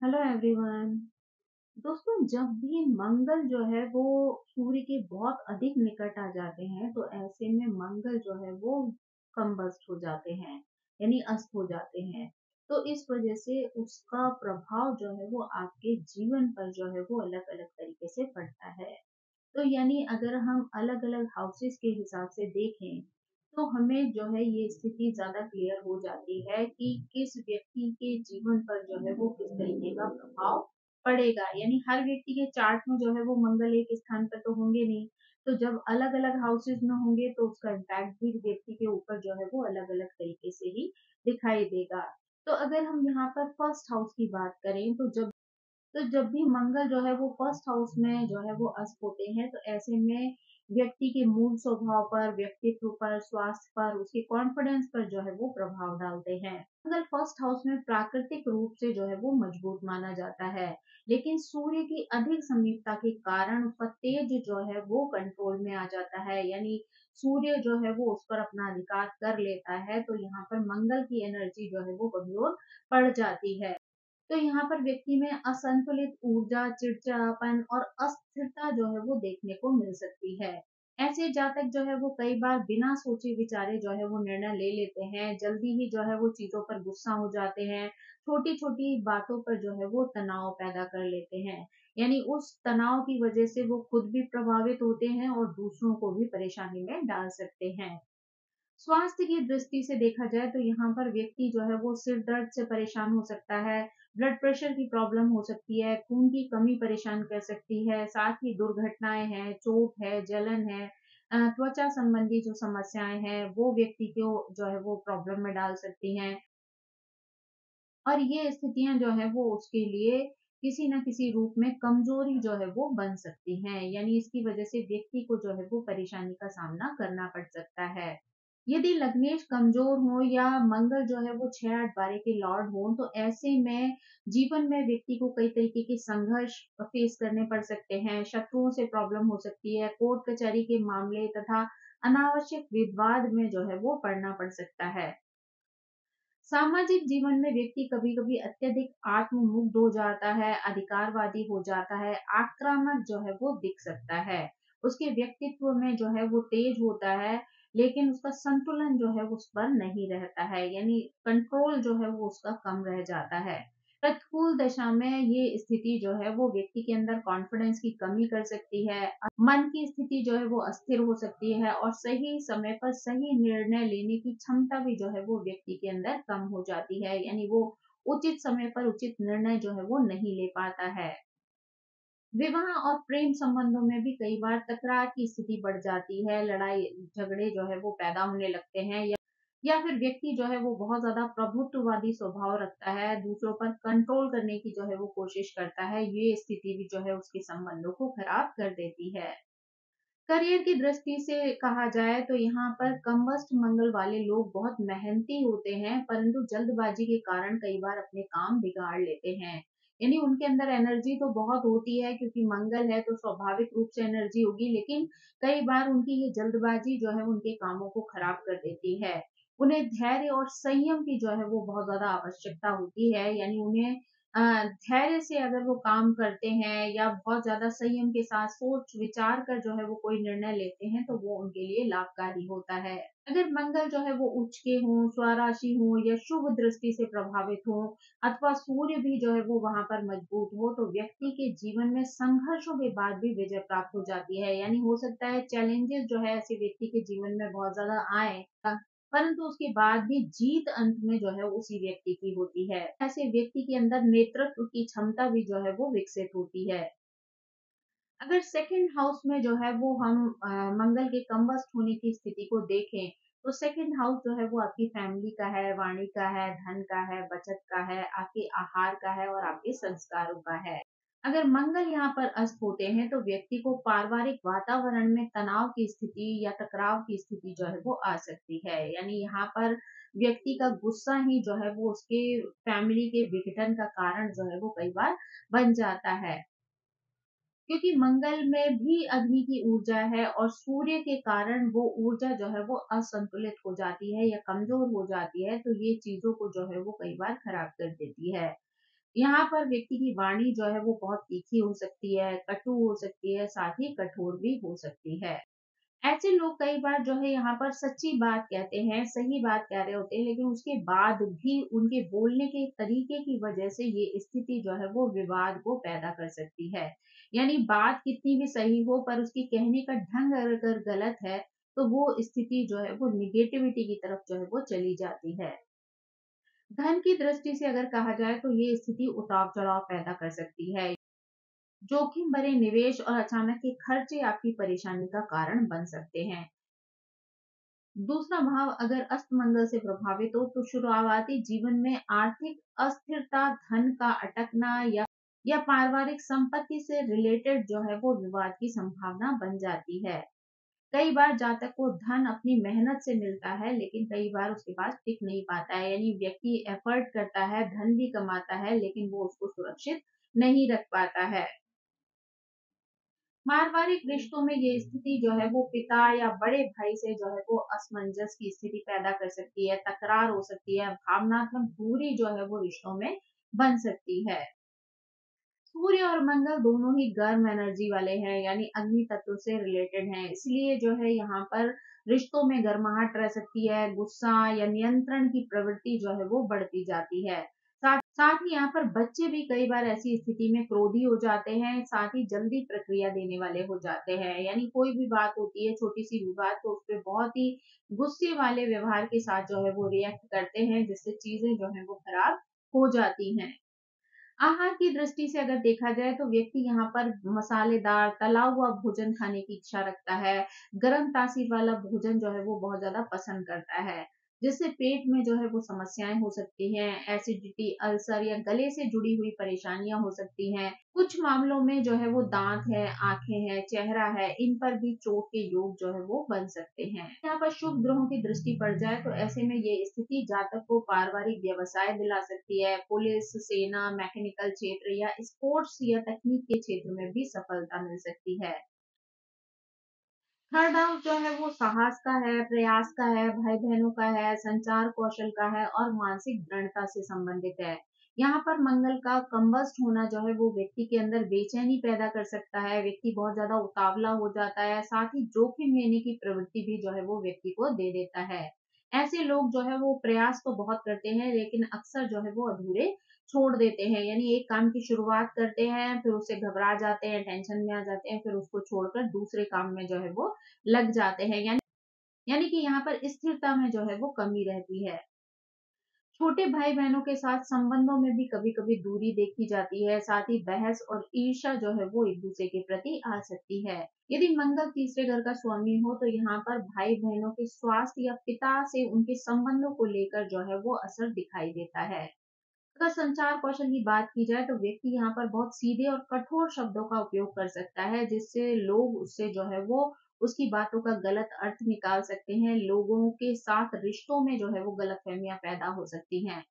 Hello everyone. दोस्तों, जब भी मंगल जो है वो सूर्य के बहुत अधिक निकट आ जाते हैं तो ऐसे में मंगल जो है वो कम्बस्ट हो जाते हैं, यानी अस्त हो जाते हैं। तो इस वजह से उसका प्रभाव जो है वो आपके जीवन पर जो है वो अलग अलग तरीके से पड़ता है। तो यानी अगर हम अलग अलग हाउसेस के हिसाब से देखें तो हमें जो है ये स्थिति ज्यादा क्लियर हो जाती है कि किस व्यक्ति के जीवन पर जो है वो किस तरीके का प्रभाव पड़ेगा। यानी हर व्यक्ति के चार्ट में जो है वो मंगल एक स्थान पर तो होंगे नहीं। तो जब अलग अलग हाउसेस में होंगे तो उसका इम्पैक्ट भी व्यक्ति के ऊपर जो है वो अलग अलग तरीके से ही दिखाई देगा। तो अगर हम यहाँ पर फर्स्ट हाउस की बात करें तो जब भी मंगल जो है वो फर्स्ट हाउस में जो है वो अस्त होते हैं तो ऐसे में व्यक्ति के मूल स्वभाव पर, व्यक्तित्व पर, स्वास्थ्य पर, उसके कॉन्फिडेंस पर जो है वो प्रभाव डालते हैं। मंगल फर्स्ट हाउस में प्राकृतिक रूप से जो है वो मजबूत माना जाता है, लेकिन सूर्य की अधिक समीपता के कारण उसका तेज जो है वो कंट्रोल में आ जाता है। यानी सूर्य जो है वो उस पर अपना अधिकार कर लेता है, तो यहाँ पर मंगल की एनर्जी जो है वो कमजोर पड़ जाती है। तो यहाँ पर व्यक्ति में असंतुलित ऊर्जा, चिड़चिड़ापन और अस्थिरता जो है वो देखने को मिल सकती है। ऐसे जातक जो है वो कई बार बिना सोचे विचारे जो है वो निर्णय ले लेते हैं, जल्दी ही जो है वो चीजों पर गुस्सा हो जाते हैं, छोटी छोटी बातों पर जो है वो तनाव पैदा कर लेते हैं। यानी उस तनाव की वजह से वो खुद भी प्रभावित होते हैं और दूसरों को भी परेशानी में डाल सकते हैं। स्वास्थ्य की दृष्टि से देखा जाए तो यहाँ पर व्यक्ति जो है वो सिर दर्द से परेशान हो सकता है, ब्लड प्रेशर की प्रॉब्लम हो सकती है, खून की कमी परेशान कर सकती है, साथ ही दुर्घटनाएं हैं, चोट है, जलन है, त्वचा संबंधी जो समस्याएं हैं वो व्यक्ति को जो है वो प्रॉब्लम में डाल सकती हैं। और ये स्थितियां जो है वो उसके लिए किसी न किसी रूप में कमजोरी जो है वो बन सकती हैं। यानी इसकी वजह से व्यक्ति को जो है वो परेशानी का सामना करना पड़ सकता है। यदि लग्नेश कमजोर हो या मंगल जो है वो 6 8 12 के लॉर्ड हो तो ऐसे में जीवन में व्यक्ति को कई तरीके के संघर्ष फेस करने पड़ सकते हैं, शत्रुओं से प्रॉब्लम हो सकती है, कोर्ट कचहरी के मामले तथा अनावश्यक विवाद में जो है वो पड़ना पड़ सकता है। सामाजिक जीवन में व्यक्ति कभी-कभी अत्यधिक आत्ममुग्ध हो जाता है, अधिकारवादी हो जाता है, आक्रामक जो है वो दिख सकता है। उसके व्यक्तित्व में जो है वो तेज होता है, लेकिन उसका संतुलन जो है उस पर नहीं रहता है, यानी कंट्रोल जो है वो उसका कम रह जाता है। प्रतिकूल दशा में ये स्थिति जो है वो व्यक्ति के अंदर कॉन्फिडेंस की कमी कर सकती है, मन की स्थिति जो है वो अस्थिर हो सकती है और सही समय पर सही निर्णय लेने की क्षमता भी जो है वो व्यक्ति के अंदर कम हो जाती है। यानी वो उचित समय पर उचित निर्णय जो है वो नहीं ले पाता है। विवाह और प्रेम संबंधों में भी कई बार तकरार की स्थिति बढ़ जाती है, लड़ाई झगड़े जो है वो पैदा होने लगते हैं, या फिर व्यक्ति जो है वो बहुत ज्यादा प्रभुत्ववादी स्वभाव रखता है, दूसरों पर कंट्रोल करने की जो है वो कोशिश करता है। ये स्थिति भी जो है उसके संबंधों को खराब कर देती है। करियर की दृष्टि से कहा जाए तो यहाँ पर कम्बस्ट मंगल वाले लोग बहुत मेहनती होते हैं, परंतु जल्दबाजी के कारण कई बार अपने काम बिगाड़ लेते हैं। यानी उनके अंदर एनर्जी तो बहुत होती है क्योंकि मंगल है तो स्वाभाविक रूप से एनर्जी होगी, लेकिन कई बार उनकी ये जल्दबाजी जो है उनके कामों को खराब कर देती है। उन्हें धैर्य और संयम की जो है वो बहुत ज्यादा आवश्यकता होती है। यानी उन्हें धैर्य से अगर वो काम करते हैं या बहुत ज़्यादा संयम के साथ सोच विचार कर जो है वो कोई निर्णय लेते हैं तो वो उनके लिए लाभकारी होता है। अगर मंगल जो है वो उच्च के हों, स्वराशि हों या शुभ दृष्टि से प्रभावित हों अथवा सूर्य भी जो है वो वहां पर मजबूत हो तो व्यक्ति के जीवन में संघर्षों के बाद भी विजय प्राप्त हो जाती है। यानी हो सकता है चैलेंजेस जो है ऐसे व्यक्ति के जीवन में बहुत ज्यादा आए, परंतु उसके बाद भी जीत अंत में जो है उसी व्यक्ति की होती है। ऐसे व्यक्ति के अंदर नेतृत्व की क्षमता भी जो है वो विकसित होती है। अगर सेकंड हाउस में जो है वो हम मंगल के कम्बस्ट होने की स्थिति को देखें तो सेकंड हाउस जो है वो आपकी फैमिली का है, वाणी का है, धन का है, बचत का है, आपके आहार का है और आपके संस्कारों का है। अगर मंगल यहाँ पर अस्त होते हैं तो व्यक्ति को पारिवारिक वातावरण में तनाव की स्थिति या टकराव की स्थिति जो है वो आ सकती है। यानी यहाँ पर व्यक्ति का गुस्सा ही जो है वो उसके फैमिली के विघटन का कारण जो है वो कई बार बन जाता है, क्योंकि मंगल में भी अग्नि की ऊर्जा है और सूर्य के कारण वो ऊर्जा जो है वो असंतुलित हो जाती है या कमजोर हो जाती है, तो ये चीजों को जो है वो कई बार खराब कर देती है। यहाँ पर व्यक्ति की वाणी जो है वो बहुत तीखी हो सकती है, कटु हो सकती है, साथ ही कठोर भी हो सकती है। ऐसे लोग कई बार जो है यहाँ पर सच्ची बात कहते हैं, सही बात कह रहे होते हैं, लेकिन उसके बाद भी उनके बोलने के तरीके की वजह से ये स्थिति जो है वो विवाद को पैदा कर सकती है। यानी बात कितनी भी सही हो पर उसकी कहने का ढंग अगर गलत है, तो वो स्थिति जो है वो निगेटिविटी की तरफ जो है वो चली जाती है। धन की दृष्टि से अगर कहा जाए तो ये स्थिति उतार-चढ़ाव पैदा कर सकती है। जोखिम भरे निवेश और अचानक के खर्चे आपकी परेशानी का कारण बन सकते हैं। दूसरा भाव अगर अस्त मंगल से प्रभावित हो तो शुरुआती जीवन में आर्थिक अस्थिरता, धन का अटकना या पारिवारिक संपत्ति से रिलेटेड जो है वो विवाद की संभावना बन जाती है। कई बार जातक को धन अपनी मेहनत से मिलता है, लेकिन कई बार उसके पास टिक नहीं पाता है। यानी व्यक्ति एफर्ट करता है, धन भी कमाता है, लेकिन वो उसको सुरक्षित नहीं रख पाता है। पारिवारिक रिश्तों में ये स्थिति जो है वो पिता या बड़े भाई से जो है वो असमंजस की स्थिति पैदा कर सकती है, तकरार हो सकती है, भावनात्मक दूरी जो है वो रिश्तों में बन सकती है। सूर्य और मंगल दोनों ही गर्म एनर्जी वाले हैं, यानी अग्नि तत्व से रिलेटेड हैं, इसलिए जो है यहाँ पर रिश्तों में गर्माहट रह सकती है, गुस्सा या नियंत्रण की प्रवृत्ति जो है वो बढ़ती जाती है। साथ साथ ही यहाँ पर बच्चे भी कई बार ऐसी स्थिति में क्रोधी हो जाते हैं, साथ ही जल्दी प्रक्रिया देने वाले हो जाते हैं। यानी कोई भी बात होती है, छोटी सी विवाद, तो उस पे बहुत ही गुस्से वाले व्यवहार के साथ जो है वो रिएक्ट करते हैं, जिससे चीजें जो है वो खराब हो जाती हैं। आहार की दृष्टि से अगर देखा जाए तो व्यक्ति यहाँ पर मसालेदार तला हुआ भोजन खाने की इच्छा रखता है, गर्म तासीर वाला भोजन जो है वो बहुत ज्यादा पसंद करता है, जिससे पेट में जो है वो समस्याएं हो सकती हैं, एसिडिटी, अल्सर या गले से जुड़ी हुई परेशानियां हो सकती हैं। कुछ मामलों में जो है वो दांत है, आंखें हैं, चेहरा है, इन पर भी चोट के योग जो है वो बन सकते हैं। यहाँ पर शुभ ग्रहों की दृष्टि पड़ जाए तो ऐसे में ये स्थिति जातक को पारिवारिक व्यवसाय दिला सकती है, पुलिस, सेना, मैकेनिकल क्षेत्र या स्पोर्ट्स या तकनीक के क्षेत्र में भी सफलता मिल सकती है। थर्ड हाउस जो है वो साहस का है, प्रयास का है, भाई-बहनों का है, संचार कौशल का है और मानसिक दृढ़ता से संबंधित है। यहाँ पर मंगल का कम्बस्ट होना जो है वो व्यक्ति के अंदर बेचैनी पैदा कर सकता है, व्यक्ति बहुत ज़्यादा उतावला हो जाता है, साथ ही जोखिम लेने की प्रवृत्ति भी जो है वो व्यक्ति को दे देता है। ऐसे लोग जो है वो प्रयास तो बहुत करते हैं, लेकिन अक्सर जो है वो अधूरे छोड़ देते हैं। यानी एक काम की शुरुआत करते हैं, फिर उससे घबरा जाते हैं, टेंशन में आ जाते हैं, फिर उसको छोड़कर दूसरे काम में जो है वो लग जाते हैं। यानी कि यहाँ पर स्थिरता में जो है वो कमी रहती है। छोटे भाई बहनों के साथ संबंधों में भी कभी कभी दूरी देखी जाती है, साथ ही बहस और ईर्ष्या जो है वो एक दूसरे के प्रति आ सकती है। यदि मंगल तीसरे घर का स्वामी हो तो यहाँ पर भाई बहनों के स्वास्थ्य या पिता से उनके संबंधों को लेकर जो है वो असर दिखाई देता है। अगर संचार कौशल की बात की जाए तो व्यक्ति यहाँ पर बहुत सीधे और कठोर शब्दों का उपयोग कर सकता है, जिससे लोग उससे जो है वो उसकी बातों का गलत अर्थ निकाल सकते हैं। लोगों के साथ रिश्तों में जो है वो गलतफहमियां पैदा हो सकती हैं।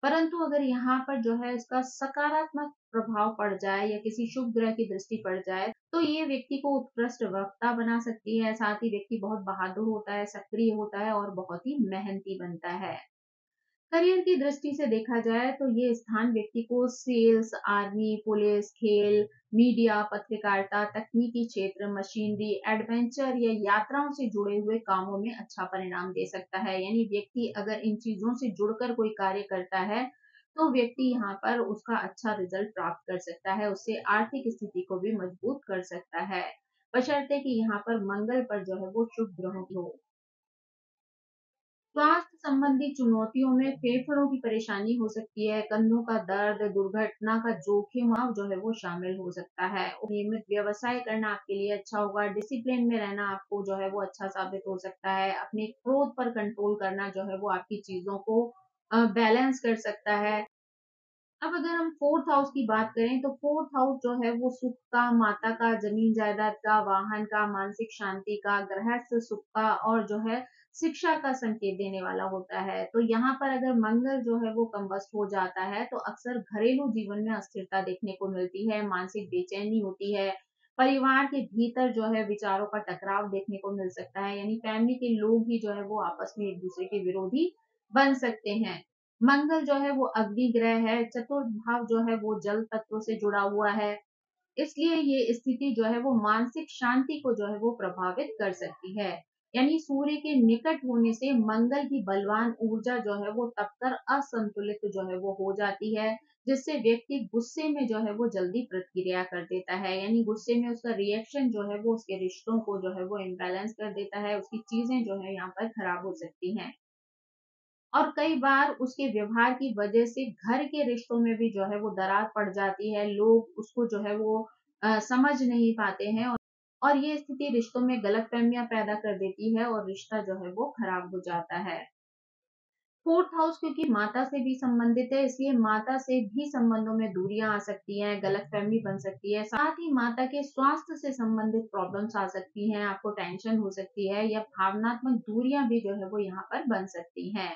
परंतु अगर यहाँ पर जो है इसका सकारात्मक प्रभाव पड़ जाए या किसी शुभ ग्रह की दृष्टि पड़ जाए, तो ये व्यक्ति को उत्कृष्ट वक्ता बना सकती है। साथ ही व्यक्ति बहुत बहादुर होता है, सक्रिय होता है और बहुत ही मेहनती बनता है। करियर की दृष्टि से देखा जाए तो ये स्थान व्यक्ति को सेल्स, आर्मी, पुलिस, खेल, मीडिया, पत्रकारिता, तकनीकी क्षेत्र, मशीनरी, एडवेंचर या यात्राओं से जुड़े हुए कामों में अच्छा परिणाम दे सकता है। यानी व्यक्ति अगर इन चीजों से जुड़कर कोई कार्य करता है, तो व्यक्ति यहाँ पर उसका अच्छा रिजल्ट प्राप्त कर सकता है, उससे आर्थिक स्थिति को भी मजबूत कर सकता है, बशर्ते कि यहाँ पर मंगल पर जो है वो शुभ ग्रहों की हो। स्वास्थ्य संबंधी चुनौतियों में फेफड़ों की परेशानी हो सकती है, कंधों का दर्द, दुर्घटना का जोखिम अब जो है वो शामिल हो सकता है। नियमित व्यवसाय करना आपके लिए अच्छा होगा, डिसिप्लिन में रहना आपको जो है वो अच्छा साबित हो सकता है। अपने क्रोध पर कंट्रोल करना जो है वो आपकी चीजों को बैलेंस कर सकता है। अब अगर हम फोर्थ हाउस की बात करें तो फोर्थ हाउस जो है वो सुख का, माता का, जमीन जायदाद का, वाहन का, मानसिक शांति का, गृहस्थ सुख का और जो है शिक्षा का संकेत देने वाला होता है। तो यहाँ पर अगर मंगल जो है वो कम्बस्ट हो जाता है तो अक्सर घरेलू जीवन में अस्थिरता देखने को मिलती है, मानसिक बेचैनी होती है, परिवार के भीतर जो है विचारों का टकराव देखने को मिल सकता है। यानी फैमिली के लोग ही जो है वो आपस में एक दूसरे के विरोधी बन सकते हैं। मंगल जो है वो अग्नि ग्रह है, चतुर्थ भाव जो है वो जल तत्व से जुड़ा हुआ है। इसलिए ये स्थिति जो है वो मानसिक शांति को जो है वो प्रभावित कर सकती है। यानी सूर्य के निकट होने से मंगल की बलवान ऊर्जा जो है वो तब कर असंतुलित जो है वो हो जाती है, जिससे व्यक्ति गुस्से में जो है वो जल्दी प्रतिक्रिया कर देता है। यानी गुस्से में उसका रिएक्शन जो है वो उसके रिश्तों को जो है वो इम्बैलेंस कर देता है, उसकी चीजें जो है यहाँ पर खराब हो सकती हैं। और कई बार उसके व्यवहार की वजह से घर के रिश्तों में भी जो है वो दरार पड़ जाती है। लोग उसको जो है वो समझ नहीं पाते हैं, और ये स्थिति रिश्तों में गलतफहमियां पैदा कर देती है और रिश्ता जो है वो खराब हो जाता है। फोर्थ हाउस क्योंकि माता से भी संबंधित है, इसलिए माता से भी संबंधों में दूरियां आ सकती हैं, गलतफहमी बन सकती है। साथ ही माता के स्वास्थ्य से संबंधित प्रॉब्लम्स आ सकती हैं, आपको टेंशन हो सकती है, या भावनात्मक दूरियां भी जो है वो यहाँ पर बन सकती हैं।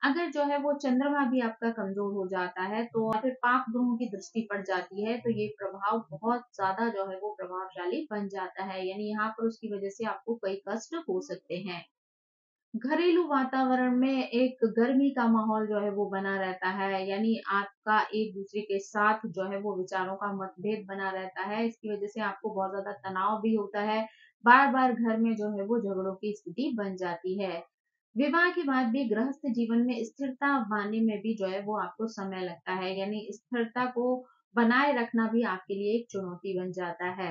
अगर जो है वो चंद्रमा भी आपका कमजोर हो जाता है, तो या फिर पाप ग्रहों की दृष्टि पड़ जाती है, तो ये प्रभाव बहुत ज्यादा जो है वो प्रभावशाली बन जाता है। यानी यहाँ पर उसकी वजह से आपको कई कष्ट हो सकते हैं। घरेलू वातावरण में एक गर्मी का माहौल जो है वो बना रहता है। यानी आपका एक दूसरे के साथ जो है वो विचारों का मतभेद बना रहता है। इसकी वजह से आपको बहुत ज्यादा तनाव भी होता है। बार बार घर में जो है वो झगड़ों की स्थिति बन जाती है। विवाह के बाद भी गृहस्थ जीवन में स्थिरता पाने में भी जो है वो आपको समय लगता है। यानी स्थिरता को बनाए रखना भी आपके लिए एक चुनौती बन जाता है।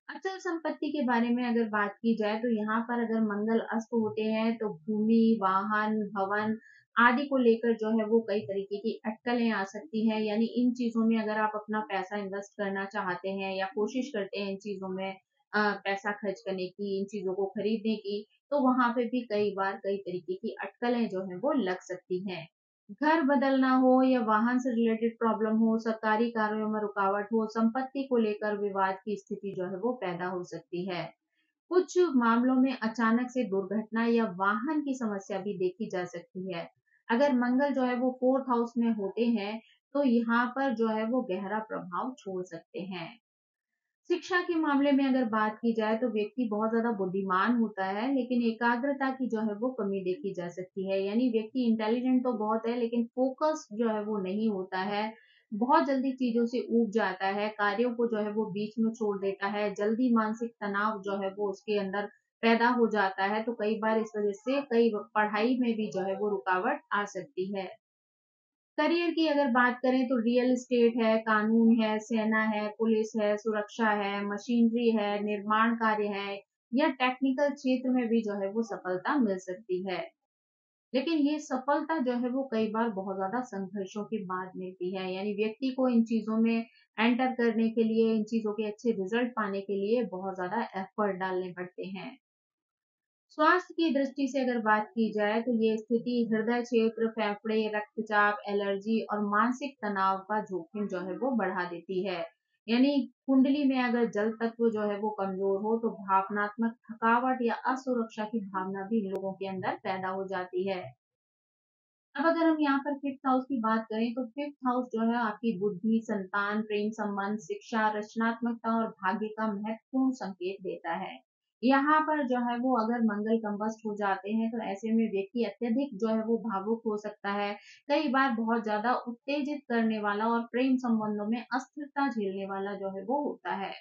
अचल संपत्ति के बारे में अगर बात की जाए, तो यहाँ पर अगर मंगल अस्त होते हैं तो भूमि, वाहन, भवन आदि को लेकर जो है वो कई तरीके की अटकलें आ सकती हैं। यानी इन चीजों में अगर आप अपना पैसा इन्वेस्ट करना चाहते हैं या कोशिश करते हैं इन चीजों में पैसा खर्च करने की, इन चीजों को खरीदने की, तो वहां पे भी कई बार कई तरीके की अटकलें जो है वो लग सकती हैं। घर बदलना हो या वाहन से रिलेटेड प्रॉब्लम हो, सरकारी कार्यों में रुकावट हो, संपत्ति को लेकर विवाद की स्थिति जो है वो पैदा हो सकती है। कुछ मामलों में अचानक से दुर्घटना या वाहन की समस्या भी देखी जा सकती है। अगर मंगल जो है वो फोर्थ हाउस में होते हैं, तो यहाँ पर जो है वो गहरा प्रभाव छोड़ सकते हैं। शिक्षा के मामले में अगर बात की जाए, तो व्यक्ति बहुत ज्यादा बुद्धिमान होता है, लेकिन एकाग्रता की जो है वो कमी देखी जा सकती है। यानी व्यक्ति इंटेलिजेंट तो बहुत है, लेकिन फोकस जो है वो नहीं होता है। बहुत जल्दी चीजों से ऊब जाता है, कार्यों को जो है वो बीच में छोड़ देता है, जल्दी मानसिक तनाव जो है वो उसके अंदर पैदा हो जाता है। तो कई बार इस वजह से कई पढ़ाई में भी जो है वो रुकावट आ सकती है। करियर की अगर बात करें, तो रियल एस्टेट है, कानून है, सेना है, पुलिस है, सुरक्षा है, मशीनरी है, निर्माण कार्य है, या टेक्निकल क्षेत्र में भी जो है वो सफलता मिल सकती है। लेकिन ये सफलता जो है वो कई बार बहुत ज्यादा संघर्षों के बाद मिलती है। यानी व्यक्ति को इन चीजों में एंटर करने के लिए, इन चीजों के अच्छे रिजल्ट पाने के लिए बहुत ज्यादा एफर्ट डालने पड़ते हैं। स्वास्थ्य की दृष्टि से अगर बात की जाए, तो ये स्थिति हृदय क्षेत्र, फेफड़े, रक्तचाप, एलर्जी और मानसिक तनाव का जोखिम जो है वो बढ़ा देती है। यानी कुंडली में अगर जल तत्व जो है वो कमजोर हो, तो भावनात्मक थकावट या असुरक्षा की भावना भी लोगों के अंदर पैदा हो जाती है। अब अगर हम यहाँ पर फिफ्थ हाउस की बात करें, तो फिफ्थ हाउस जो है आपकी बुद्धि, संतान, प्रेम संबंध, शिक्षा, रचनात्मकता और भाग्य का महत्वपूर्ण संकेत देता है। यहाँ पर जो है वो अगर मंगल कंबस्ट हो जाते हैं, तो ऐसे में व्यक्ति अत्यधिक जो है वो भावुक हो सकता है, कई बार बहुत ज्यादा उत्तेजित करने वाला और प्रेम संबंधों में अस्थिरता झेलने वाला जो है वो होता है।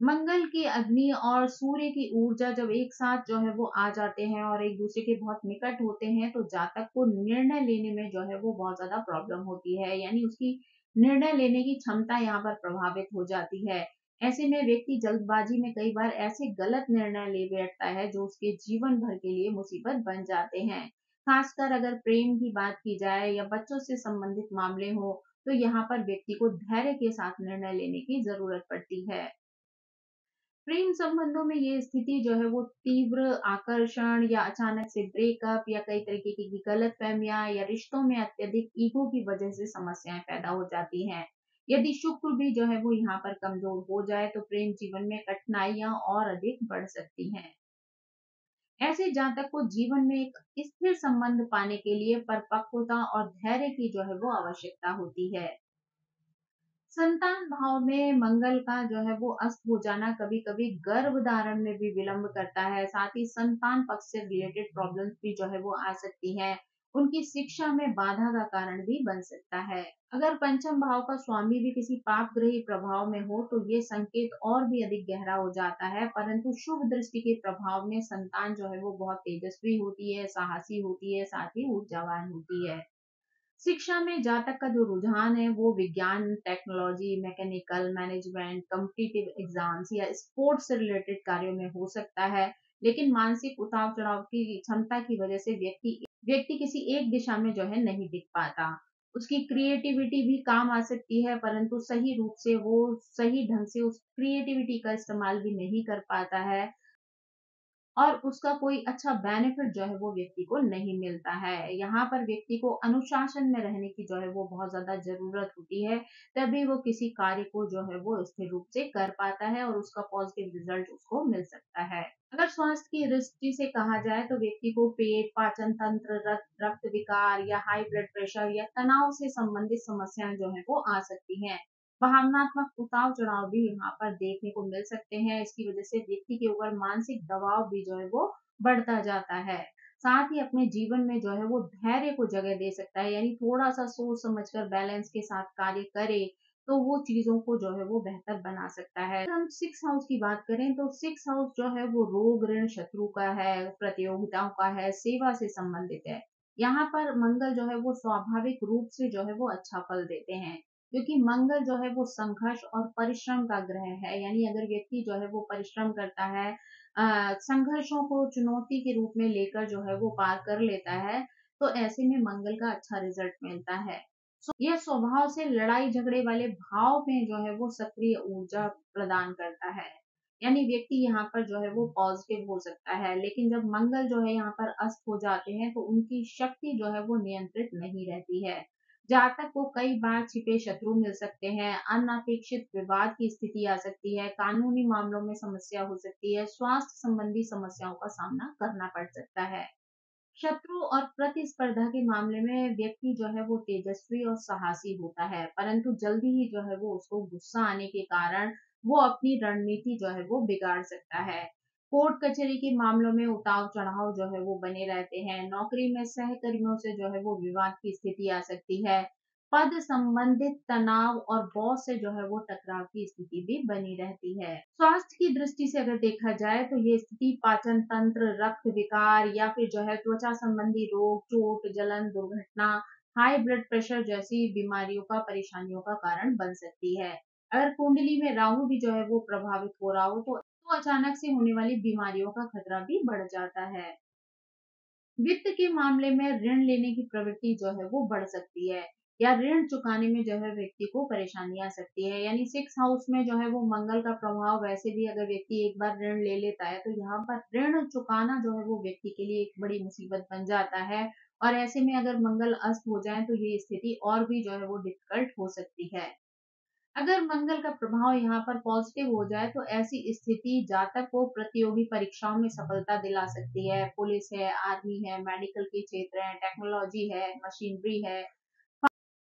मंगल की अग्नि और सूर्य की ऊर्जा जब एक साथ जो है वो आ जाते हैं और एक दूसरे के बहुत निकट होते हैं, तो जातक को निर्णय लेने में जो है वो बहुत ज्यादा प्रॉब्लम होती है। यानी उसकी निर्णय लेने की क्षमता यहाँ पर प्रभावित हो जाती है। ऐसे में व्यक्ति जल्दबाजी में कई बार ऐसे गलत निर्णय ले बैठता है जो उसके जीवन भर के लिए मुसीबत बन जाते हैं। खासकर अगर प्रेम की बात की जाए या बच्चों से संबंधित मामले हो, तो यहाँ पर व्यक्ति को धैर्य के साथ निर्णय लेने की जरूरत पड़ती है। प्रेम संबंधों में ये स्थिति जो है वो तीव्र आकर्षण या अचानक से ब्रेकअप या कई तरीके की गलतफहमियां या रिश्तों में अत्यधिक ईगो की वजह से समस्याएं पैदा हो जाती हैं। यदि शुक्र भी जो है वो यहाँ पर कमजोर हो जाए, तो प्रेम जीवन में कठिनाइयां और अधिक बढ़ सकती हैं। ऐसे जातक को जीवन में एक स्थिर संबंध पाने के लिए परिपक्वता और धैर्य की जो है वो आवश्यकता होती है। संतान भाव में मंगल का जो है वो अस्त हो जाना कभी कभी गर्भ धारण में भी विलंब करता है। साथ ही संतान पक्ष से रिलेटेड प्रॉब्लम्स भी जो है वो आ सकती है। उनकी शिक्षा में बाधा का कारण भी बन सकता है। अगर पंचम भाव का स्वामी भी किसी पाप ग्रही प्रभाव में हो तो ये संकेत और भी अधिक गहरा हो जाता है, परंतु शुभ दृष्टि के प्रभाव में संतान जो है वो बहुत तेजस्वी होती है, साहसी होती है, साथ ही ऊर्जावान होती है। शिक्षा में जातक का जो रुझान है वो विज्ञान, technology, mechanical, management, competitive exams या स्पोर्ट्स से रिलेटेड कार्यों में हो सकता है। लेकिन मानसिक उतार चढ़ाव की क्षमता की वजह से व्यक्ति किसी एक दिशा में जो है नहीं टिक पाता। उसकी क्रिएटिविटी भी काम आ सकती है, परंतु सही रूप से वो सही ढंग से उस क्रिएटिविटी का इस्तेमाल भी नहीं कर पाता है और उसका कोई अच्छा बेनिफिट जो है वो व्यक्ति को नहीं मिलता है। यहाँ पर व्यक्ति को अनुशासन में रहने की जो है वो बहुत ज़्यादा ज़रूरत होती है, तभी वो किसी कार्य को जो है वो स्थिर रूप से कर पाता है और उसका पॉजिटिव रिजल्ट उसको मिल सकता है। अगर स्वास्थ्य की दृष्टि से कहा जाए तो व्यक्ति को पेट, पाचन तंत्र, रक्त विकार या हाई ब्लड प्रेशर या तनाव से संबंधित समस्याएं जो है वो आ सकती हैं। भावनात्मक उतार-चढ़ाव भी यहाँ पर देखने को मिल सकते हैं। इसकी वजह से व्यक्ति के ऊपर मानसिक दबाव भी जो है वो बढ़ता जाता है। साथ ही अपने जीवन में जो है वो धैर्य को जगह दे सकता है, यानी थोड़ा-सा सोच समझ कर बैलेंस के साथ कार्य करे, तो वो चीज़ों को जो है वो बेहतर बना सकता है। अगर हम 6th हाउस की बात करें तो 6th हाउस जो है वो रोग, ऋण, शत्रु का है, प्रतियोगिताओं का है, सेवा से संबंधित है। यहाँ पर मंगल जो है वो स्वाभाविक रूप से जो है वो अच्छा फल देते हैं। क्योंकि मंगल जो है वो संघर्ष और परिश्रम का ग्रह है, यानी अगर व्यक्ति जो है वो परिश्रम करता है, संघर्षों को चुनौती के रूप में लेकर जो है वो पार कर लेता है, तो ऐसे में मंगल का अच्छा रिजल्ट मिलता है। यह स्वभाव से लड़ाई झगड़े वाले भाव में जो है वो सक्रिय ऊर्जा प्रदान करता है, यानी व्यक्ति यहाँ पर जो है वो पॉजिटिव हो सकता है। लेकिन जब मंगल जो है यहाँ पर अस्त हो जाते हैं तो उनकी शक्ति जो है वो नियंत्रित नहीं रहती है। जातक को कई बार छिपे शत्रु मिल सकते हैं, अनपेक्षित विवाद की स्थिति आ सकती है, कानूनी मामलों में समस्या हो सकती है, स्वास्थ्य संबंधी समस्याओं का सामना करना पड़ सकता है। शत्रु और प्रतिस्पर्धा के मामले में व्यक्ति जो है वो तेजस्वी और साहसी होता है, परंतु जल्दी ही जो है वो उसको गुस्सा आने के कारण वो अपनी रणनीति जो है वो बिगाड़ सकता है। कोर्ट कचहरी के मामलों में उतार चढ़ाव जो है वो बने रहते हैं। नौकरी में सहकर्मियों से जो है वो विवाद की स्थिति आ सकती है। पद संबंधित तनाव और बॉस से जो है वो टकराव की स्थिति भी बनी रहती है। स्वास्थ्य की दृष्टि से अगर देखा जाए तो ये स्थिति पाचन तंत्र, रक्त विकार या फिर जो है त्वचा संबंधी रोग, चोट, जलन, दुर्घटना, हाई ब्लड प्रेशर जैसी बीमारियों का परेशानियों का कारण बन सकती है। अगर कुंडली में राहु भी जो है वो प्रभावित हो रहा हो तो अचानक से होने वाली बीमारियों का खतरा भी बढ़ जाता है। वित्त के मामले में ऋण लेने की प्रवृत्ति जो है वो बढ़ सकती है या ऋण चुकाने में जो है व्यक्ति को परेशानी आ सकती है, यानी 6th हाउस में जो है वो मंगल का प्रभाव वैसे भी अगर व्यक्ति एक बार ऋण ले लेता है तो यहाँ पर ऋण चुकाना जो है वो व्यक्ति के लिए एक बड़ी मुसीबत बन जाता है और ऐसे में अगर मंगल अस्त हो जाए तो ये स्थिति और भी जो है वो डिफिकल्ट हो सकती है। अगर मंगल का प्रभाव यहाँ पर पॉजिटिव हो जाए तो ऐसी स्थिति जातक को प्रतियोगी परीक्षाओं में सफलता दिला सकती है। पुलिस है, आर्मी है, मेडिकल के क्षेत्र है, टेक्नोलॉजी है, मशीनरी है,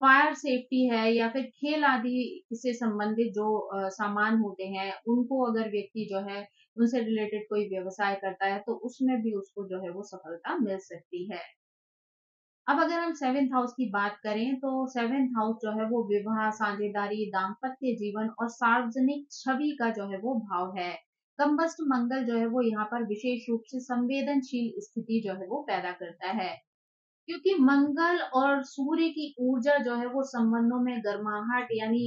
फायर सेफ्टी है या फिर खेल आदि से संबंधित जो सामान होते हैं, उनको अगर व्यक्ति जो है उनसे रिलेटेड कोई व्यवसाय करता है तो उसमें भी उसको जो है वो सफलता मिल सकती है। अब अगर हम 7th हाउस की बात करें तो 7th हाउस जो है वो विवाह, साझेदारी, दाम्पत्य जीवन और सार्वजनिक छवि का जो है वो भाव है। कम्बस्ट मंगल जो है वो यहाँ पर विशेष रूप से संवेदनशील स्थिति जो है वो पैदा करता है। क्योंकि मंगल और सूर्य की ऊर्जा जो है वो संबंधों में गर्माहट यानी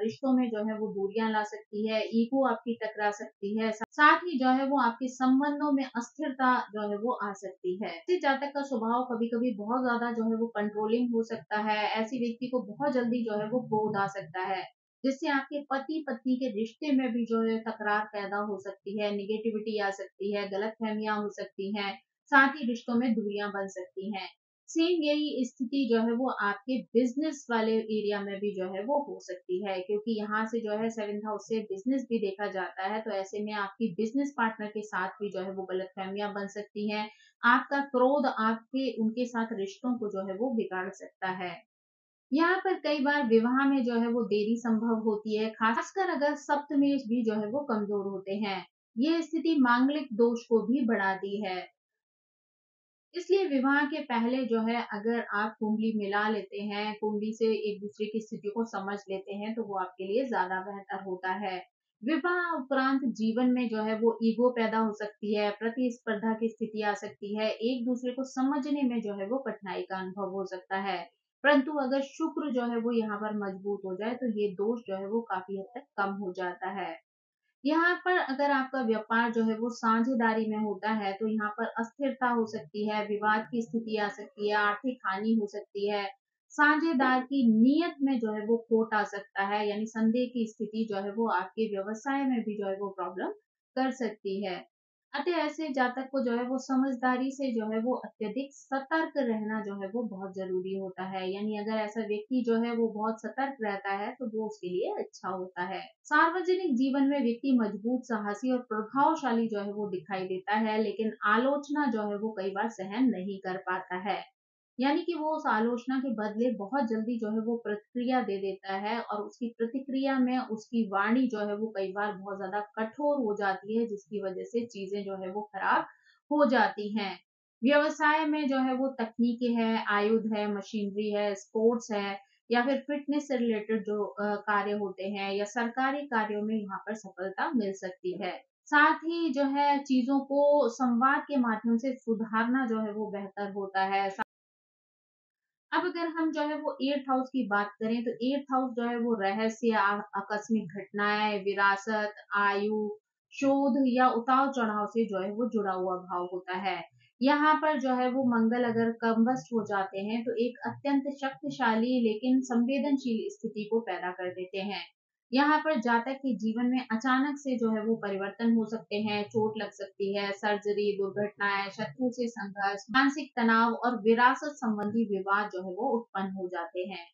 रिश्तों में जो है वो दूरियां ला सकती है, ईगो आपकी टकरा सकती है, साथ ही जो है वो आपके संबंधों में अस्थिरता जो है वो आ सकती है। इसी जातक का स्वभाव कभी-कभी बहुत ज्यादा जो है वो कंट्रोलिंग हो सकता है। ऐसी व्यक्ति को बहुत जल्दी जो है वो क्रोध आ सकता है, जिससे आपके पति पत्नी के रिश्ते में भी जो है तकरार पैदा हो सकती है, निगेटिविटी आ सकती है, गलतफहमियां हो सकती हैं, साथ ही रिश्तों में दूरियां बन सकती हैं। सेम यही स्थिति जो है वो आपके बिजनेस वाले एरिया में भी जो है वो हो सकती है, क्योंकि यहाँ से जो है 7th हाउस से बिजनेस भी देखा जाता है, तो ऐसे में आपकी बिजनेस पार्टनर के साथ भी जो है वो गलतफहमियां बन सकती हैं। आपका क्रोध आपके उनके साथ रिश्तों को जो है वो बिगाड़ सकता है। यहाँ पर कई बार विवाह में जो है वो देरी संभव होती है, खासकर अगर सप्तमेश भी जो है वो कमजोर होते हैं। ये स्थिति मांगलिक दोष को भी बढ़ाती है। इसलिए विवाह के पहले जो है अगर आप कुंडली मिला लेते हैं, कुंडली से एक-दूसरे की स्थिति को समझ लेते हैं, तो वो आपके लिए ज़्यादा बेहतर होता है। विवाह उपरांत जीवन में जो है वो ईगो पैदा हो सकती है, प्रतिस्पर्धा की स्थिति आ सकती है, एक-दूसरे को समझने में जो है वो कठिनाई का अनुभव हो सकता है। परंतु अगर शुक्र जो है वो यहाँ पर मजबूत हो जाए, तो ये दोष जो है वो काफ़ी हद तक कम हो जाता है। यहाँ पर अगर आपका व्यापार जो है वो साझेदारी में होता है, तो यहाँ पर अस्थिरता हो सकती है, विवाद की स्थिति आ सकती है, आर्थिक हानि हो सकती है। साझेदार की नीयत में जो है वो खोट आ सकता है, यानी संदेह की स्थिति जो है वो आपके व्यवसाय में भी जो है वो प्रॉब्लम कर सकती है। अतः ऐसे जातक को जो है वो समझदारी से जो है वो अत्यधिक सतर्क रहना जो है वो बहुत ज़रूरी होता है। यानी अगर ऐसा व्यक्ति जो है वो बहुत सतर्क रहता है, तो वो उसके लिए अच्छा होता है। सार्वजनिक जीवन में व्यक्ति मजबूत, साहसी और प्रभावशाली जो है वो दिखाई देता है, लेकिन आलोचना जो है वो कई बार सहन नहीं कर पाता है। यानी कि वो उस आलोचना के बदले बहुत जल्दी जो है वो प्रतिक्रिया दे देता है, और उसकी प्रतिक्रिया में उसकी वाणी जो है वो कई बार बहुत ज़्यादा कठोर हो जाती है, जिसकी वजह से चीज़ें जो है वो खराब हो जाती हैं। व्यवसाय में जो है वो तकनीकें हैं, आयुध है, मशीनरी है, स्पोर्ट्स है, या फिर फिटनेस से रिलेटेड जो कार्य होते हैं, या सरकारी कार्यों में यहाँ पर सफलता मिल सकती है। साथ ही जो है चीज़ों को संवाद के माध्यम से सुधारना जो है वो बेहतर होता है। अब अगर हम जो है वो 8th हाउस की बात करें, तो 8th हाउस जो है वो रहस्य, आकस्मिक घटनाएँ, विरासत, आयु, शोध या उतार-चढ़ाव से जो है वो जुड़ा हुआ भाव होता है। यहाँ पर जो है वो मंगल अगर कम्बस्ट हो जाते हैं, तो एक अत्यंत शक्तिशाली लेकिन संवेदनशील स्थिति को पैदा कर देते हैं। यहाँ पर जातक के जीवन में अचानक से जो है वो परिवर्तन हो सकते हैं, चोट लग सकती है, सर्जरी, दुर्घटनाएँ, शत्रु से संघर्ष, मानसिक तनाव और विरासत संबंधी विवाद जो है वो उत्पन्न हो जाते हैं।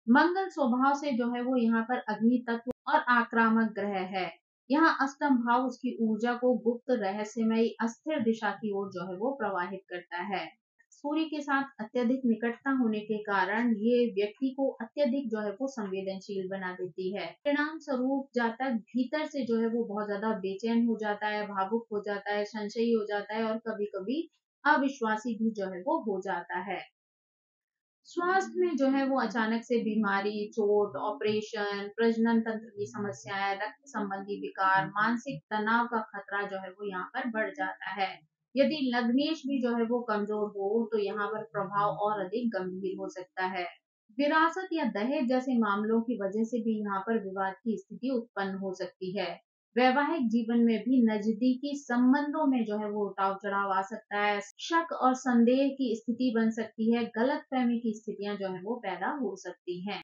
मंगल स्वभाव से जो है वो यहाँ पर अग्नि तत्व और आक्रामक ग्रह है। यहाँ अष्टम भाव उसकी ऊर्जा को गुप्त, रहस्यमयी, अस्थिर दिशा की ओर जो है वो प्रवाहित करता है। सूर्य के साथ अत्यधिक निकटता होने के कारण ये व्यक्ति को अत्यधिक जो है वो संवेदनशील बना देती है। परिणाम स्वरूप जातक भीतर से जो है वो बहुत ज्यादा बेचैन हो जाता है, भावुक हो जाता है, संशयी हो जाता है, और कभी-कभी अविश्वासी भी जो है वो हो जाता है। स्वास्थ्य में जो है वो अचानक से बीमारी, चोट, ऑपरेशन, प्रजनन तंत्र की समस्याएं, रक्त संबंधी विकार, मानसिक तनाव का खतरा जो है वो यहाँ पर बढ़ जाता है। यदि लग्नेश भी जो है वो कमजोर हो, तो यहाँ पर प्रभाव और अधिक गंभीर हो सकता है। विरासत या दहेज जैसे मामलों की वजह से भी यहाँ पर विवाद की स्थिति उत्पन्न हो सकती है। वैवाहिक जीवन में भी नजदीकी संबंधों में जो है वो उतार चढ़ाव आ सकता है, शक और संदेह की स्थिति बन सकती है, गलतफहमी की स्थितियां जो है वो पैदा हो सकती हैं।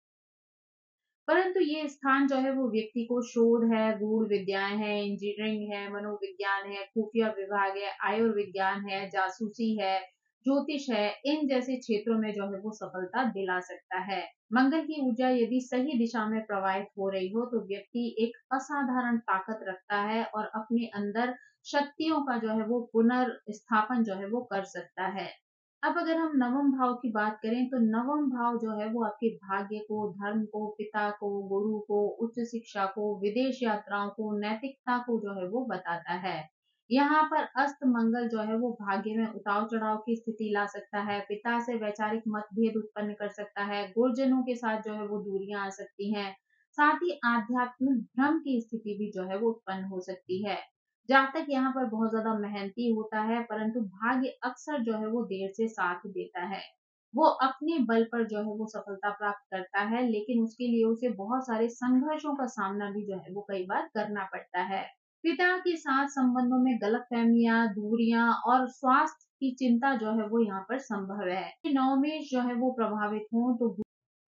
परंतु ये स्थान जो है वो व्यक्ति को शोध है, गूढ़ विद्याएं हैं, इंजीनियरिंग है, मनोविज्ञान है, खुफिया विभाग है, आयुर्विज्ञान है, जासूसी है, ज्योतिष है, इन जैसे क्षेत्रों में जो है वो सफलता दिला सकता है। मंगल की ऊर्जा यदि सही दिशा में प्रवाहित हो रही हो, तो व्यक्ति एक असाधारण ताकत रखता है और अपने अंदर शक्तियों का जो है वो पुनर्स्थापन जो है वो कर सकता है। अब अगर हम नवम भाव की बात करें, तो नवम भाव जो है वो आपके भाग्य को, धर्म को, पिता को, गुरु को, उच्च शिक्षा को, विदेश यात्राओं को, नैतिकता को जो है वो बताता है। यहाँ पर अस्त मंगल जो है वो भाग्य में उतार चढ़ाव की स्थिति ला सकता है, पिता से वैचारिक मतभेद उत्पन्न कर सकता है, गुरुजनों के साथ जो है वो दूरियां आ सकती हैं, साथ ही आध्यात्मिक भ्रम की स्थिति भी जो है वो उत्पन्न हो सकती है। जातक यहाँ पर बहुत ज़्यादा मेहनती होता है, परंतु भाग्य अक्सर जो है वो देर से साथ देता है। वो अपने बल पर जो है वो सफलता प्राप्त करता है, लेकिन उसके लिए उसे बहुत सारे संघर्षों का सामना भी जो है वो कई बार करना पड़ता है। पिता के साथ संबंधों में गलतफहमियां, दूरियां और स्वास्थ्य की चिंता जो है वो यहाँ पर संभव है। नवमेश जो है वो प्रभावित हो, तो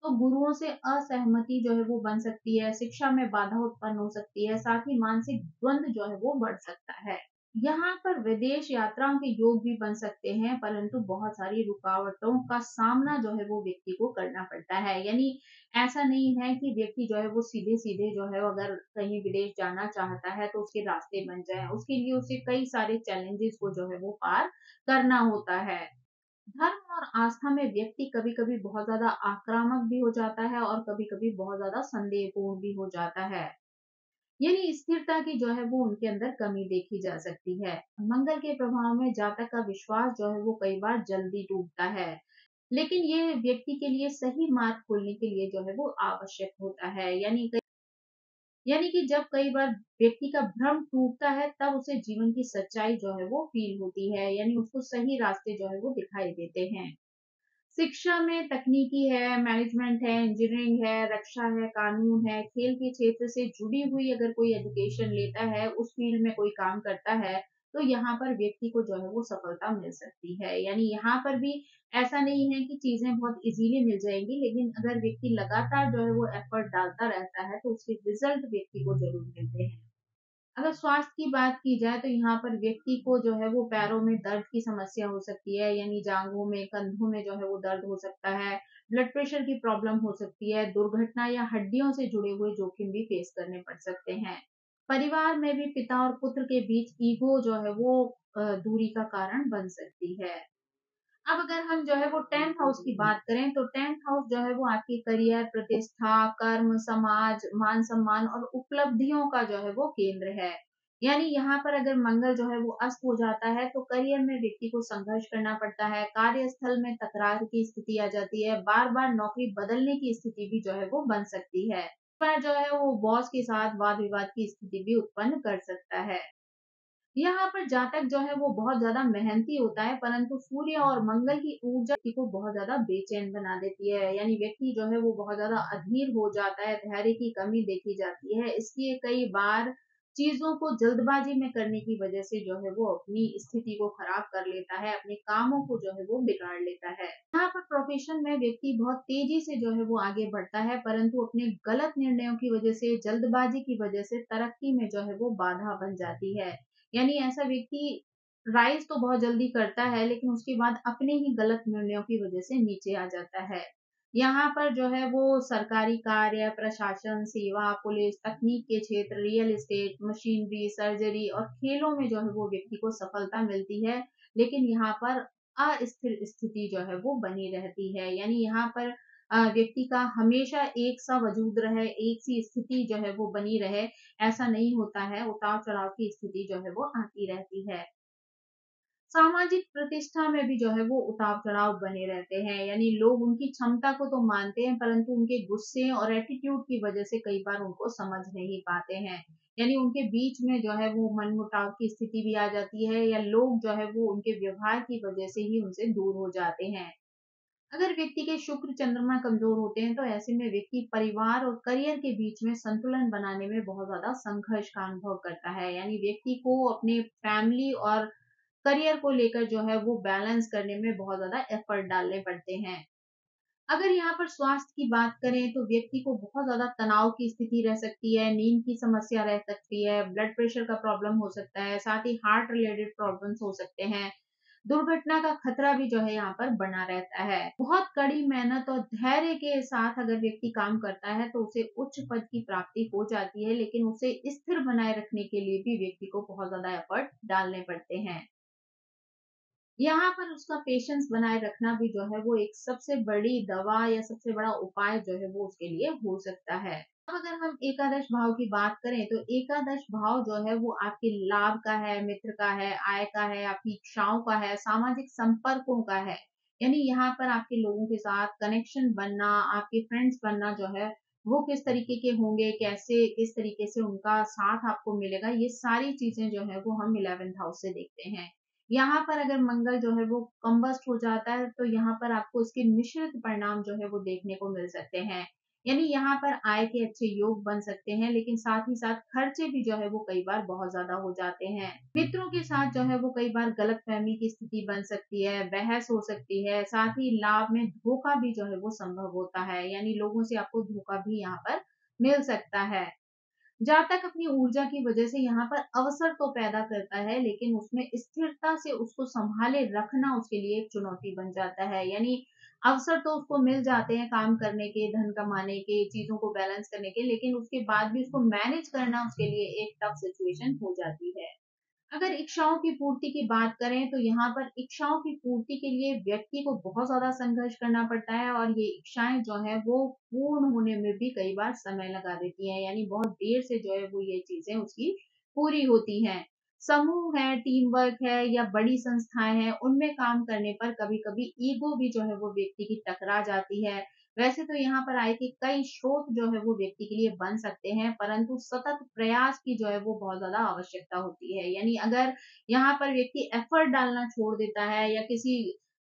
गुरुओं से असहमति जो है वो बन सकती है, शिक्षा में बाधा उत्पन्न हो सकती है, साथ ही मानसिक द्वंद जो है वो बढ़ सकता है। यहाँ पर विदेश यात्राओं के योग भी बन सकते हैं, परंतु बहुत सारी रुकावटों का सामना जो है वो व्यक्ति को करना पड़ता है। यानी ऐसा नहीं है कि व्यक्ति जो है वो सीधे-सीधे जो है अगर कहीं विदेश जाना चाहता है, तो उसके रास्ते बन जाएँ। उसके लिए उसे कई सारे चैलेंजेस को जो है वो पार करना होता है। धर्म और आस्था में व्यक्ति कभी-कभी बहुत ज़्यादा आक्रामक भी हो जाता है, और कभी-कभी बहुत ज़्यादा संदेहपूर्ण भी हो जाता है। यानी स्थिरता की जो है वो उनके अंदर कमी देखी जा सकती है। मंगल के प्रभाव में जातक का विश्वास जो है वो कई बार जल्दी टूटता है, लेकिन ये व्यक्ति के लिए सही मार्ग खोलने के लिए जो है वो आवश्यक होता है। यानी कि जब कई बार व्यक्ति का भ्रम टूटता है, तब उसे जीवन की सच्चाई जो है वो फील होती है, यानी उसको सही रास्ते जो है वो दिखाई देते हैं। शिक्षा में तकनीकी है, मैनेजमेंट है, इंजीनियरिंग है, रक्षा है, कानून है, खेल के क्षेत्र से जुड़ी हुई अगर कोई एजुकेशन लेता है, उस फील्ड में कोई काम करता है, तो यहाँ पर व्यक्ति को जो है वो सफलता मिल सकती है। यानी यहाँ पर भी ऐसा नहीं है कि चीज़ें बहुत ईज़िली मिल जाएँगी, लेकिन अगर व्यक्ति लगातार जो है वो एफर्ट डालता रहता है, तो उसके रिज़ल्ट व्यक्ति को ज़रूर मिलते हैं। अगर स्वास्थ्य की बात की जाए तो यहाँ पर व्यक्ति को जो है वो पैरों में दर्द की समस्या हो सकती है, यानी जांघों में, कंधों में जो है वो दर्द हो सकता है, ब्लड प्रेशर की प्रॉब्लम हो सकती है, दुर्घटना या हड्डियों से जुड़े हुए जोखिम भी फेस करने पड़ सकते हैं। परिवार में भी पिता और पुत्र के बीच ईगो जो है वो दूरी का कारण बन सकती है। अब अगर हम जो है वो 10th हाउस की बात करें तो 10th हाउस जो है वो आपकी करियर, प्रतिष्ठा, कर्म, समाज, मान-सम्मान और उपलब्धियों का जो है वो केंद्र है। यानी यहाँ पर अगर मंगल जो है वो अस्त हो जाता है तो करियर में व्यक्ति को संघर्ष करना पड़ता है, कार्यस्थल में तकरार की स्थिति आ जाती है, बार-बार नौकरी बदलने की स्थिति भी जो है वो बन सकती है। पर जो है वो बॉस के साथ वाद-विवाद की स्थिति भी उत्पन्न कर सकता है। यहाँ पर जातक जो है वो बहुत ज़्यादा मेहनती होता है, परंतु सूर्य और मंगल की ऊर्जा व्यक्ति को बहुत ज़्यादा बेचैन बना देती है। यानी व्यक्ति जो है वो बहुत ज़्यादा अधीर हो जाता है, धैर्य की कमी देखी जाती है। इसलिए कई बार चीज़ों को जल्दबाजी में करने की वजह से जो है वो अपनी स्थिति को खराब कर लेता है, अपने कामों को जो है वो बिगाड़ लेता है। यहाँ पर प्रोफ़ेशन में व्यक्ति बहुत तेज़ी से जो है वो आगे बढ़ता है, परंतु अपने गलत निर्णयों की वजह से, जल्दबाजी की वजह से तरक्की में जो है वो बाधा बन जाती है। यानी ऐसा व्यक्ति राइज़ तो बहुत जल्दी करता है, लेकिन उसके बाद अपने ही गलत निर्णयों की वज़ह से नीचे आ जाता है। यहाँ पर जो है वो सरकारी कार्य, प्रशासन, सेवा, पुलिस, तकनीक के क्षेत्र, रियल एस्टेट, मशीनरी, सर्जरी और खेलों में जो है वो व्यक्ति को सफलता मिलती है, लेकिन यहाँ पर अस्थिर स्थिति जो है वो बनी रहती है। यानी यहाँ पर व्यक्ति का हमेशा एक सा वजूद रहे, एक सी स्थिति जो है वो बनी रहे, ऐसा नहीं होता है, उतार-चढ़ाव की स्थिति जो है वो आती रहती है। सामाजिक प्रतिष्ठा में भी जो है वो उतार-चढ़ाव बने रहते हैं, यानी लोग उनकी क्षमता को तो मानते हैं, परंतु उनके गुस्से और एटीट्यूड की वजह से कई बार उनको समझ नहीं पाते हैं। यानी उनके बीच में जो है वो मनमुटाव की स्थिति भी आ जाती है या लोग जो है वो उनके व्यवहार की वजह से ही उनसे दूर हो जाते हैं। अगर व्यक्ति के शुक्र चंद्रमा कमजोर होते हैं तो ऐसे में व्यक्ति परिवार और करियर के बीच में संतुलन बनाने में बहुत ज्यादा संघर्ष का अनुभव करता है। यानी व्यक्ति को अपने फैमिली और करियर को लेकर जो है वो बैलेंस करने में बहुत ज्यादा एफर्ट डालने पड़ते हैं। अगर यहाँ पर स्वास्थ्य की बात करें तो व्यक्ति को बहुत ज्यादा तनाव की स्थिति रह सकती है, नींद की समस्या रह सकती है, ब्लड प्रेशर का प्रॉब्लम हो सकता है, साथ ही हार्ट रिलेटेड प्रॉब्लम्स हो सकते हैं। दुर्घटना का खतरा भी जो है यहाँ पर बना रहता है। बहुत कड़ी मेहनत और धैर्य के साथ अगर व्यक्ति काम करता है तो उसे उच्च पद की प्राप्ति हो जाती है, लेकिन उसे स्थिर बनाए रखने के लिए भी व्यक्ति को बहुत ज्यादा एफर्ट डालने पड़ते हैं। यहाँ पर उसका पेशेंस बनाए रखना भी जो है वो एक सबसे बड़ी दवा या सबसे बड़ा उपाय जो है वो उसके लिए हो सकता है। अब अगर हम एकादश भाव की बात करें तो एकादश भाव जो है वो आपके लाभ का है, मित्र का है, आय का है, आपकी इच्छाओं का है, सामाजिक संपर्कों का है। यानी यहाँ पर आपके लोगों के साथ कनेक्शन बनना, आपके फ्रेंड्स बनना जो है वो किस तरीके के होंगे, कैसे किस तरीके से उनका साथ आपको मिलेगा, ये सारी चीजें जो है वो हम 11th हाउस से देखते हैं। यहाँ पर अगर मंगल जो है वो कम्बस्ट हो जाता है तो यहाँ पर आपको इसके मिश्रित परिणाम जो है वो देखने को मिल सकते हैं। यानी यहाँ पर आय के अच्छे योग बन सकते हैं, लेकिन साथ ही साथ खर्चे भी जो है वो कई बार बहुत ज्यादा हो जाते हैं। मित्रों के साथ जो है वो कई बार गलतफहमी की स्थिति बन सकती है, बहस हो सकती है, साथ ही लाभ में धोखा भी जो है वो संभव होता है, यानी लोगों से आपको धोखा भी यहाँ पर मिल सकता है। जातक अपनी ऊर्जा की वजह से यहाँ पर अवसर तो पैदा करता है, लेकिन उसमें स्थिरता से उसको संभाले रखना उसके लिए एक चुनौती बन जाता है। यानी अवसर तो उसको मिल जाते हैं काम करने के, धन कमाने के, चीज़ों को बैलेंस करने के, लेकिन उसके बाद भी उसको मैनेज करना उसके लिए एक टफ सिचुएशन हो जाती है। अगर इच्छाओं की पूर्ति की बात करें तो यहाँ पर इच्छाओं की पूर्ति के लिए व्यक्ति को बहुत ज़्यादा संघर्ष करना पड़ता है और ये इच्छाएँ जो हैं वो पूर्ण होने में भी कई बार समय लगा देती हैं, यानी बहुत देर से जो है वो ये चीज़ें उसकी पूरी होती हैं। समूह है, टीम वर्क है या बड़ी संस्थाएँ हैं, उनमें काम करने पर कभी-कभी ईगो भी जो है वो व्यक्ति की टकरा जाती है। वैसे तो यहाँ पर आय के कई स्रोत जो है वो व्यक्ति के लिए बन सकते हैं, परंतु सतत प्रयास की जो है वो बहुत ज़्यादा आवश्यकता होती है। यानी अगर यहाँ पर व्यक्ति एफर्ट डालना छोड़ देता है या किसी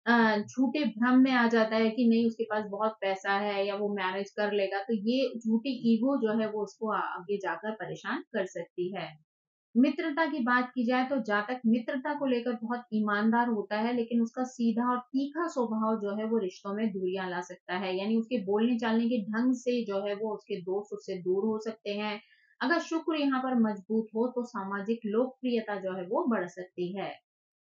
झूठे भ्रम में आ जाता है कि नहीं उसके पास बहुत पैसा है या वो मैनेज कर लेगा, तो ये झूठी ईगो जो है वो उसको आगे जाकर परेशान कर सकती है। मित्रता की बात की जाए तो जातक मित्रता को लेकर बहुत ईमानदार होता है, लेकिन उसका सीधा और तीखा स्वभाव जो है वो रिश्तों में दूरियां ला सकता है। यानी उसके बोलने चालने के ढंग से जो है वो उसके दोस्त उससे दूर हो सकते हैं। अगर शुक्र यहाँ पर मजबूत हो तो सामाजिक लोकप्रियता जो है वो बढ़ सकती है।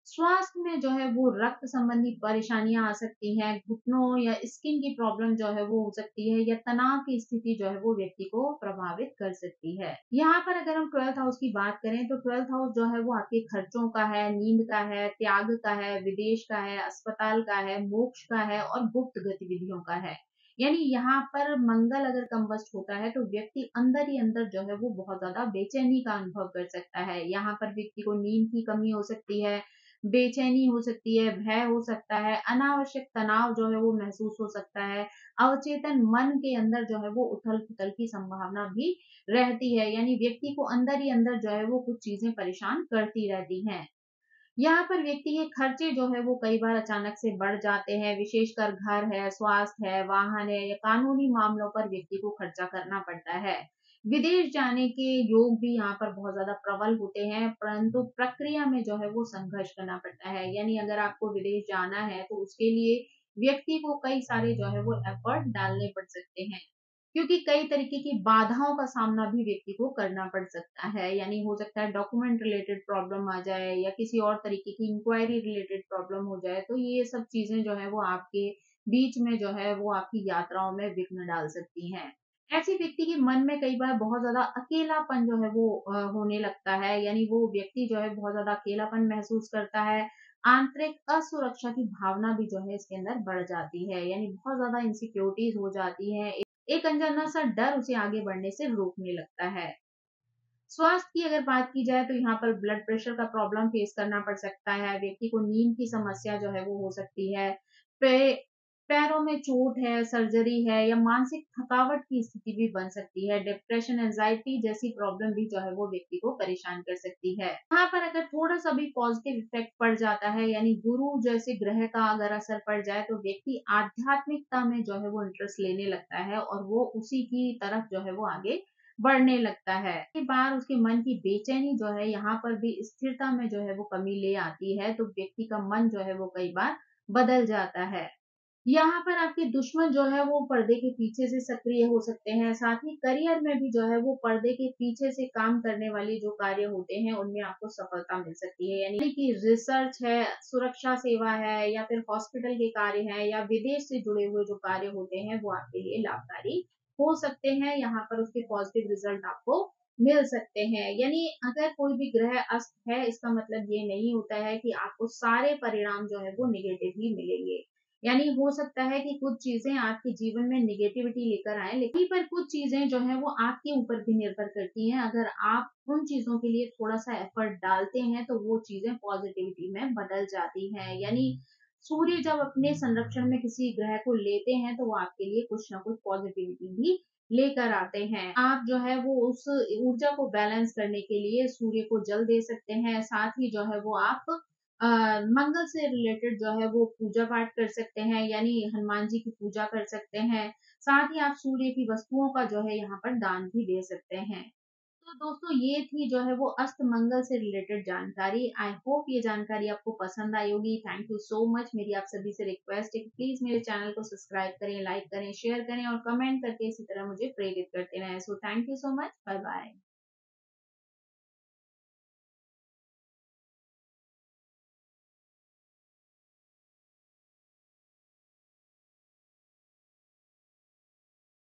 स्वास्थ्य में जो है वो रक्त संबंधी परेशानियां आ सकती हैं, घुटनों या स्किन की प्रॉब्लम जो है वो हो सकती है या तनाव की स्थिति जो है वो व्यक्ति को प्रभावित कर सकती है। यहाँ पर अगर हम 12th हाउस की बात करें तो 12th हाउस जो है वो आपके खर्चों का है, नींद का है, त्याग का है, विदेश का है, अस्पताल का है, मोक्ष का है और गुप्त गतिविधियों का है। यानी यहाँ पर मंगल अगर कम्बस्ट होता है तो व्यक्ति अंदर ही अंदर जो है वो बहुत ज्यादा बेचैनी का अनुभव कर सकता है। यहाँ पर व्यक्ति को नींद की कमी हो सकती है, बेचैनी हो सकती है, भय हो सकता है, अनावश्यक तनाव जो है वो महसूस हो सकता है, अवचेतन मन के अंदर जो है वो उथल-पुथल की संभावना भी रहती है, यानी व्यक्ति को अंदर ही अंदर जो है वो कुछ चीज़ें परेशान करती रहती हैं। यहाँ पर व्यक्ति के खर्चे जो है वो कई बार अचानक से बढ़ जाते हैं, विशेषकर घर है, स्वास्थ्य है, वाहन है या कानूनी मामलों पर व्यक्ति को खर्चा करना पड़ता है। विदेश जाने के योग भी यहाँ पर बहुत ज़्यादा प्रबल होते हैं, परंतु प्रक्रिया में जो है वो संघर्ष करना पड़ता है। यानी अगर आपको विदेश जाना है तो उसके लिए व्यक्ति को कई सारे जो है वो एफर्ट डालने पड़ सकते हैं। क्योंकि कई तरीके की बाधाओं का सामना भी व्यक्ति को करना पड़ सकता है। यानी हो सकता है डॉक्यूमेंट रिलेटेड प्रॉब्लम आ जाए या किसी और तरीके की इंक्वायरी रिलेटेड प्रॉब्लम हो जाए, तो ये सब चीज़ें जो है वो आपके बीच में जो है वो आपकी यात्राओं में विघ्न डाल सकती हैं। ऐसे व्यक्ति के मन में कई बार बहुत ज़्यादा अकेलापन जो है वो होने लगता है, यानी वो व्यक्ति जो है बहुत ज़्यादा अकेलापन महसूस करता है। आंतरिक असुरक्षा की भावना भी जो है इसके अंदर बढ़ जाती है, यानी बहुत ज़्यादा इनसिक्योरिटीज़ हो जाती हैं। एक अनजाना सा डर उसे आगे बढ़ने से रोकने लगता है। स्वास्थ्य की अगर बात की जाए तो यहाँ पर ब्लड प्रेशर का प्रॉब्लम फेस करना पड़ सकता है, व्यक्ति को नींद की समस्या जो है वो हो सकती है। पे पैरों में चोट है, सर्जरी है या मानसिक थकावट की स्थिति भी बन सकती है। डिप्रेशन, एंग्जायटी जैसी प्रॉब्लम भी जो है वो व्यक्ति को परेशान कर सकती है। यहाँ पर अगर थोड़ा-सा भी पॉजिटिव इफेक्ट पड़ जाता है, यानी गुरु जैसे ग्रह का अगर असर पड़ जाए तो व्यक्ति आध्यात्मिकता में जो है वो इंटरेस्ट लेने लगता है और वो उसी की तरफ जो है वो आगे बढ़ने लगता है। कई बार उसके मन की बेचैनी जो है यहाँ पर भी स्थिरता में जो है वो कमी ले आती है, तो व्यक्ति का मन जो है वो कई बार बदल जाता है। यहाँ पर आपके दुश्मन जो है वो पर्दे के पीछे से सक्रिय हो सकते हैं, साथ ही करियर में भी जो है वो पर्दे के पीछे से काम करने वाले जो कार्य होते हैं, उनमें आपको सफलता मिल सकती है। यानी कि रिसर्च है, सुरक्षा सेवा है या फिर हॉस्पिटल के कार्य हैं या विदेश से जुड़े हुए जो कार्य होते हैं, वो आपके लिए लाभकारी हो सकते हैं। यहाँ पर उसके पॉजिटिव रिजल्ट आपको मिल सकते हैं। यानी अगर कोई भी ग्रह अस्त है, इसका मतलब ये नहीं होता है कि आपको सारे परिणाम जो है वो नेगेटिव ही मिलेंगे। यानी हो सकता है कि कुछ चीज़ें आपके जीवन में नेगेटिविटी लेकर आएँ, लेकिन पर कुछ चीज़ें जो हैं वो आपके ऊपर भी निर्भर करती हैं। अगर आप उन चीज़ों के लिए थोड़ा-सा एफर्ट डालते हैं, तो वो चीज़ें पॉज़िटिविटी में बदल जाती हैं। यानी सूर्य जब अपने संरक्षण में किसी ग्रह को लेते हैं, तो वो आपके लिए कुछ ना कुछ पॉज़िटिविटी भी लेकर आते हैं। आप जो है वो उस ऊर्जा को बैलेंस करने के लिए सूर्य को जल दे सकते हैं, साथ ही जो है वो आप मंगल से रिलेटेड जो है वो पूजा पाठ कर सकते हैं, यानी हनुमान जी की पूजा कर सकते हैं। साथ ही आप सूर्य की वस्तुओं का जो है यहाँ पर दान भी दे सकते हैं। तो दोस्तों ये थी जो है वो अस्त मंगल से रिलेटेड जानकारी। आई होप ये जानकारी आपको पसंद आई होगी। Thank you so much. मेरी आप सभी से रिक्वेस्ट है कि प्लीज मेरे चैनल को सब्सक्राइब करें, लाइक करें, शेयर करें और कमेंट करके इसी तरह मुझे प्रेरित करते रहें। So thank you so much. Bye bye.